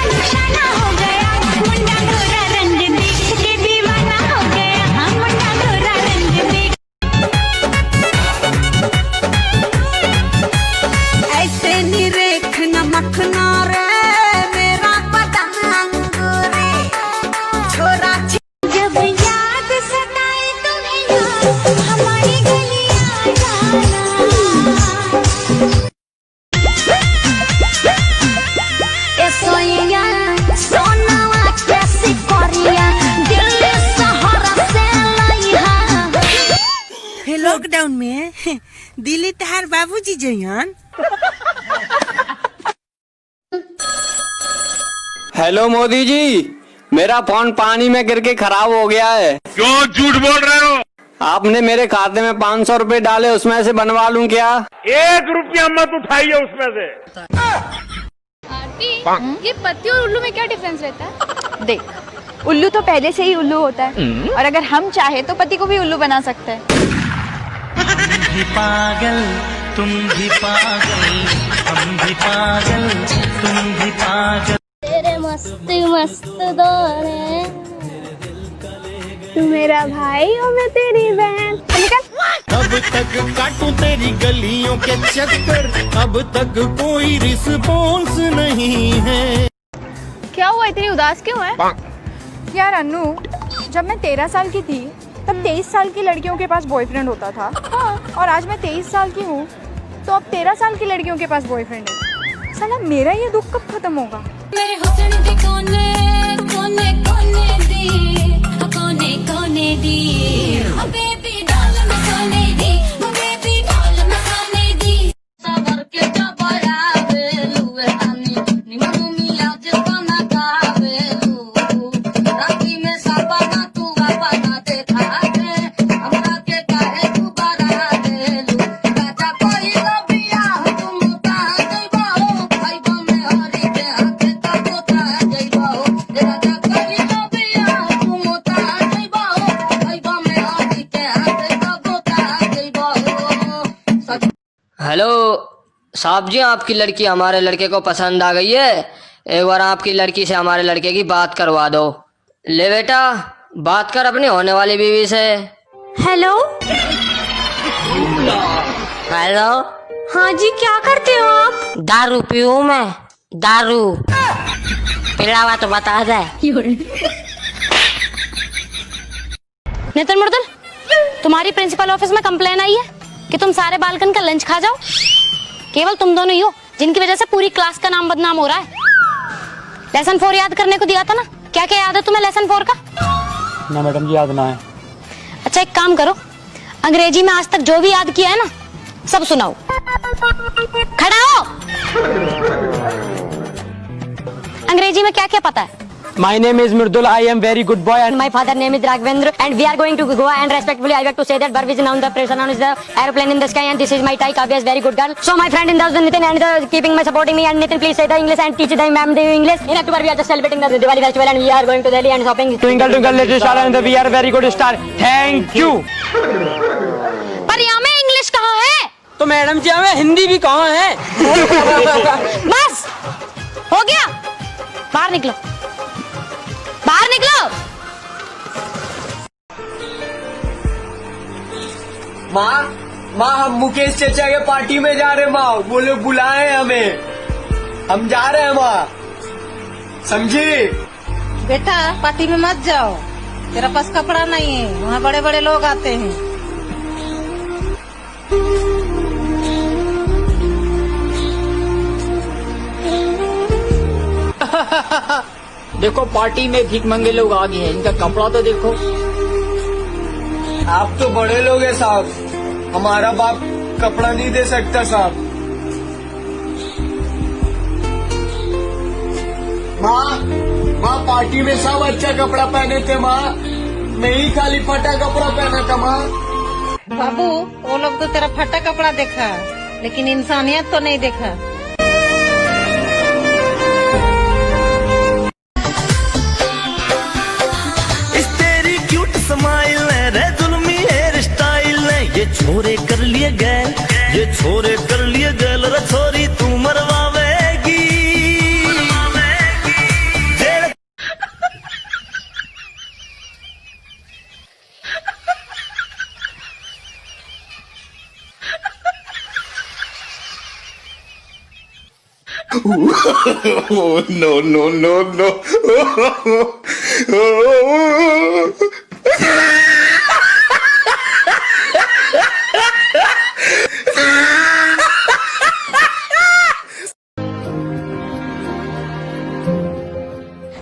निशाना हो गया, मुंडा गोरा रंग देख के दीवाना हो गया, हाँ मुंडा गोरा रंग देख। ऐसे निरेख नमकना रे मेरा पतंग रे छोरा। जब याद सताए तुम्हें यार हमारी गलियां जाना। ए सोइया सोनावा कैसी कोरिया दिल्ली शहर से लाइहा। लॉकडाउन में दिल्ली तहार बाबूजी जइहन। हेलो मोदी जी, मेरा फोन पानी में गिर के खराब हो गया है। क्यों झूठ बोल रहे हो? आपने मेरे खाते में 500 रुपए डाले, उसमें से बनवा लूं क्या? 1 रुपया मत उठाइए उसमें से। आरती, ये पत्ती और उल्लू में क्या डिफरेंस रहता है? देख, उल्लू तो पहले से ही उल्लू होता है और अगर हम चाहे तो पति को भी उल्लू बना सकते हैं। हम भी पागल, तुम भी पागल, हम भी पागल, तुम भी पागल। तेरे मस्त मस्त दौर है, तू मेरा भाई और मैं तेरी बहन। अब तक काटूं तेरी गलियों के चक्कर, अब तक कोई रिस्पॉन्स नहीं है। क्या हुआ, इतनी उदास क्यों है? यार अनु, जब मैं 13 साल की थी तब 23 साल की लड़कियों के पास बॉयफ्रेंड होता था। हाँ, और आज मैं 23 साल की हूँ तो अब 13 साल की लड़कियों के पास बॉयफ्रेंड है। साला मेरा ये दुख कब खत्म होगा? मेरे हुस्न दी कोने कोने कोने दी, कोने कोने दी, ओ बेबी डाल में कोने दी, ओ बेबी डाल में कोने दी। सबर के जबरा बेलुए आनी निमनु मिया जबना का बेलू, राती में सपना तू अपना देखा दे, हमरा के काहे तू बरा देलू। राजा कोई लबिया तुम ता जइबो, भाईबा में हरी के हाथ का गोता जइबो। राजा कोई लबिया तुम ता जइबो, भाईबा में हरी के हाथ का गोता जइबो। हेलो साहब जी, आपकी लड़की हमारे लड़के को पसंद आ गई है। एक बार आपकी लड़की से हमारे लड़के की बात करवा दो। ले बेटा, बात कर अपनी होने वाली बीवी से। Hello hello. हाँ जी, क्या करते हो आप? दारू पीऊं मैं? दारू पिलावा तो बता दे। नितिन मुर्दल, तुम्हारी प्रिंसिपल ऑफिस में कंप्लेन आई है कि तुम सारे बालकन का लंच खा जाओ। केवल तुम दोनों ही हो जिनकी वजह से पूरी क्लास का नाम बदनाम हो रहा है। लेसन 4 याद करने को दिया था ना, क्या क्या याद है तुम्हें लेसन 4 का? ना मैडम जी, याद ना है। अच्छा एक काम करो, अंग्रेजी में आज तक जो भी याद किया है ना सब सुनाओ। खड़ा हो। अंग्रेजी में क्या क्या पता है? My name is Murdul. I am very good boy and My father name is Raghavendra and we are going to Goa and respectfully I beg to say that Barb is now the person on the airplane in the sky and this is my Thai Kavya is very good girl. So my friend in the Nitin and the keeping my supporting me and Nitin please say the English and teach them ma'am the English. In October we are just celebrating the Diwali festival and we are going to Delhi and shopping. twinkle twinkle little star and we are very good star. Thank you. पर यहाँ में English कहाँ है? तो madam जी हमें हिंदी भी कहाँ है? बस हो गया, बाहर निकलो, बाहर निकलो। माँ हम मुकेश चचा के पार्टी में जा रहे हैं। माँ वो लोग बुलाए हमें, हम जा रहे हैं माँ, समझी? बेटा पार्टी में मत जाओ, तेरा पास कपड़ा नहीं है, वहाँ बड़े बड़े लोग आते हैं। देखो पार्टी में भीख मंगे लोग आ गए हैं, इनका कपड़ा तो देखो। आप तो बड़े लोग हैं साहब, हमारा बाप कपड़ा नहीं दे सकता साहब। माँ पार्टी में सब अच्छा कपड़ा पहने थे माँ, मैं ही खाली फटा कपड़ा पहना था माँ। बाबू वो लोग तो तेरा फटा कपड़ा देखा लेकिन इंसानियत तो नहीं देखा। ये छोरे कर लिए गैल, ये छोरे कर लिए गैल, रे छोरी तू मरवावेगी। नो नो नो नो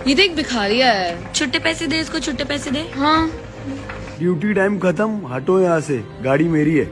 ये देख भिखारी है। छुट्टे पैसे दे इसको, छुट्टे पैसे दे। हाँ ड्यूटी टाइम खत्म, हटो यहाँ से, गाड़ी मेरी है।